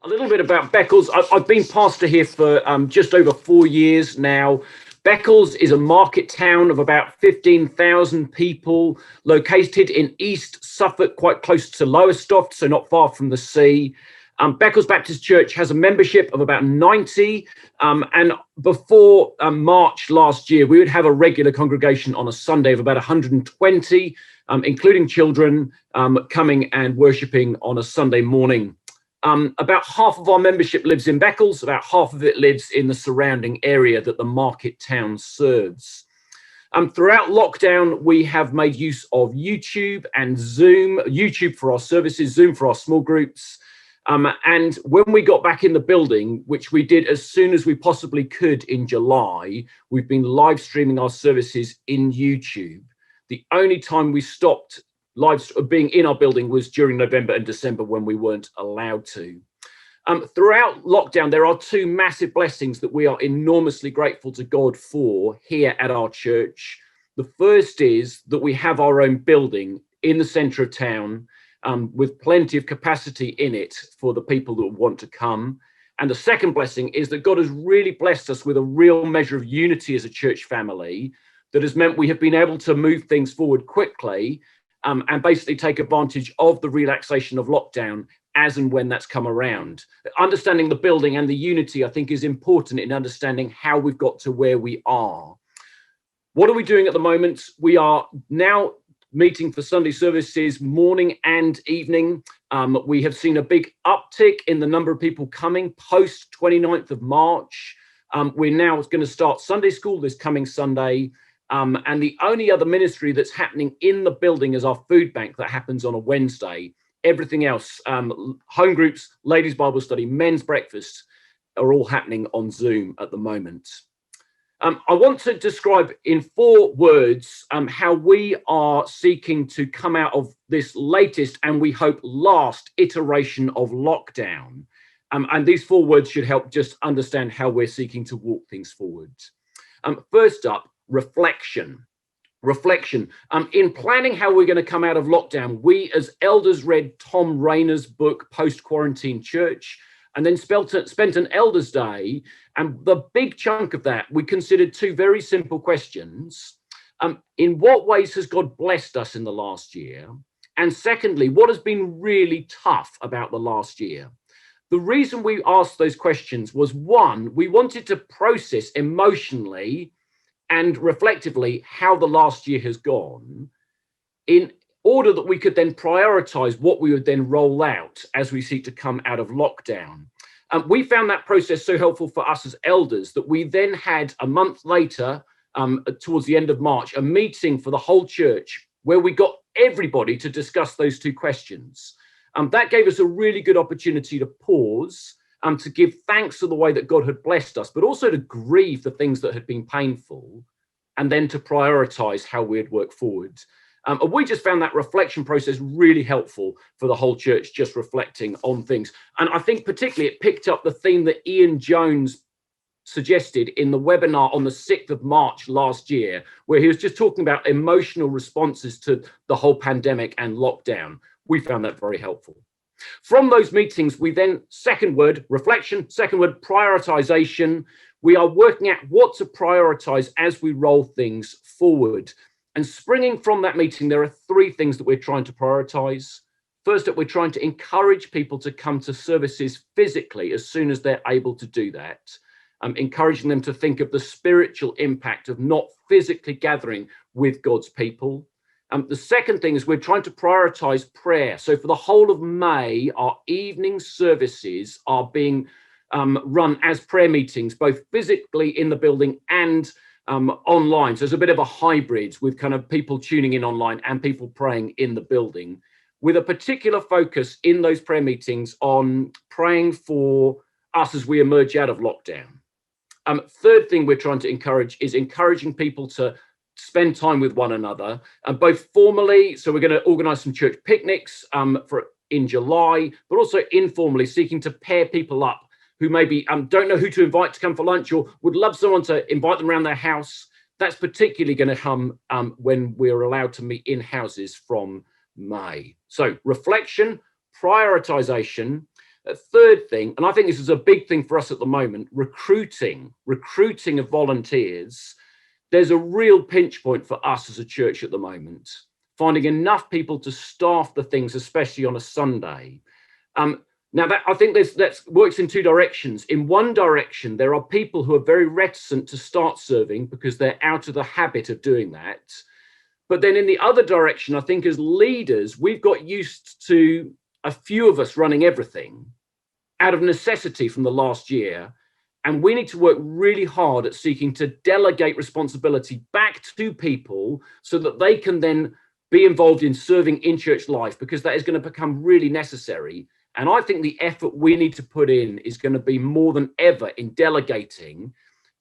A little bit about Beccles. I've been pastor here for just over 4 years now. Beccles is a market town of about 15,000 people, located in East Suffolk, quite close to Lowestoft, so not far from the sea. Beccles Baptist Church has a membership of about 90, and before March last year, we would have a regular congregation on a Sunday of about 120, including children coming and worshipping on a Sunday morning. About half of our membership lives in Beccles, about half of it lives in the surrounding area that the market town serves. Throughout lockdown, we have made use of YouTube and Zoom, YouTube for our services, Zoom for our small groups. And when we got back in the building, which we did as soon as we possibly could in July, we've been live streaming our services in YouTube. The only time we stopped being in our building was during November and December when we weren't allowed to. Throughout lockdown, there are two massive blessings that we are enormously grateful to God for here at our church. The first is that we have our own building in the centre of town, with plenty of capacity in it for the people that want to come. And the second blessing is that God has really blessed us with a real measure of unity as a church family that has meant we have been able to move things forward quickly and basically take advantage of the relaxation of lockdown as and when that's come around. Understanding the building and the unity, I think, is important in understanding how we've got to where we are. What are we doing at the moment? We are now meeting for Sunday services morning and evening. We have seen a big uptick in the number of people coming post 29th of March. We're now going to start Sunday school this coming Sunday. And the only other ministry that's happening in the building is our food bank that happens on a Wednesday. Everything else, home groups, ladies' Bible study, men's breakfast, are all happening on Zoom at the moment. I want to describe in 4 words how we are seeking to come out of this latest and we hope last iteration of lockdown. And these 4 words should help just understand how we're seeking to walk things forward. First up, reflection. In planning how we're going to come out of lockdown, we as elders read Tom Rainer's book, Post-Quarantine Church, and then spent an elders day. And the big chunk of that, we considered 2 very simple questions. In what ways has God blessed us in the last year? And secondly, what has been really tough about the last year? The reason we asked those questions was, 1, we wanted to process emotionally and reflectively how the last year has gone, in order that we could then prioritize what we would then roll out as we seek to come out of lockdown. We found that process so helpful for us as elders that we then had a month later, towards the end of March, a meeting for the whole church where we got everybody to discuss those 2 questions. That gave us a really good opportunity to pause, to give thanks for the way that God had blessed us, but also to grieve the things that had been painful, and then to prioritize how we'd work forward. And we just found that reflection process really helpful for the whole church, just reflecting on things. And I think particularly it picked up the theme that Ian Jones suggested in the webinar on the 6th of March last year, where he was just talking about emotional responses to the whole pandemic and lockdown. We found that very helpful. From those meetings, we then, second word, reflection, second word, prioritization. We are working out what to prioritize as we roll things forward. And springing from that meeting, there are 3 things that we're trying to prioritize. First up, we're trying to encourage people to come to services physically as soon as they're able to do that. Encouraging them to think of the spiritual impact of not physically gathering with God's people. The second thing is we're trying to prioritize prayer. So for the whole of May, our evening services are being run as prayer meetings, both physically in the building and online. So there's a bit of a hybrid with kind of people tuning in online and people praying in the building, with a particular focus in those prayer meetings on praying for us as we emerge out of lockdown. Third thing we're trying to encourage is encouraging people to spend time with one another, both formally. So we're going to organize some church picnics in July, but also informally, seeking to pair people up who maybe don't know who to invite to come for lunch, or would love someone to invite them around their house. That's particularly going to come when we're allowed to meet in houses from May. So reflection, prioritization. A third thing, and I think this is a big thing for us at the moment, recruiting of volunteers. There's a real pinch point for us as a church at the moment, finding enough people to staff the things, especially on a Sunday. Now, that I think that works in two directions. In one direction, there are people who are very reticent to start serving because they're out of the habit of doing that. But then in the other direction, I think as leaders, we've got used to a few of us running everything out of necessity from the last year. And we need to work really hard at seeking to delegate responsibility back to people so that they can then be involved in serving in church life, because that is going to become really necessary. And I think the effort we need to put in is going to be more than ever in delegating,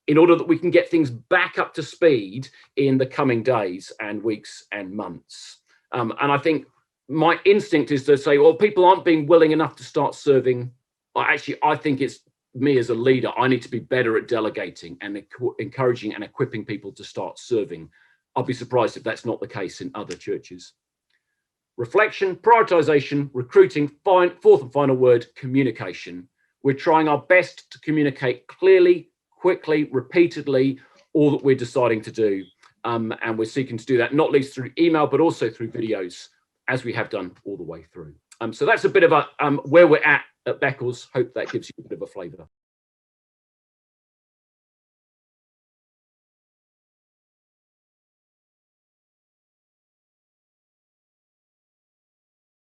in order that we can get things back up to speed in the coming days and weeks and months. And I think my instinct is to say, well, people aren't being willing enough to start serving. Actually, I think it's me as a leader. I need to be better at delegating and encouraging and equipping people to start serving. I'll be surprised if that's not the case in other churches. Reflection, prioritization, recruiting, fourth and final word, communication. We're trying our best to communicate clearly, quickly, repeatedly, all that we're deciding to do. And we're seeking to do that, not least through email, but also through videos, as we have done all the way through. So that's a bit of a where we're at Beccles. Hope that gives you a bit of a flavour.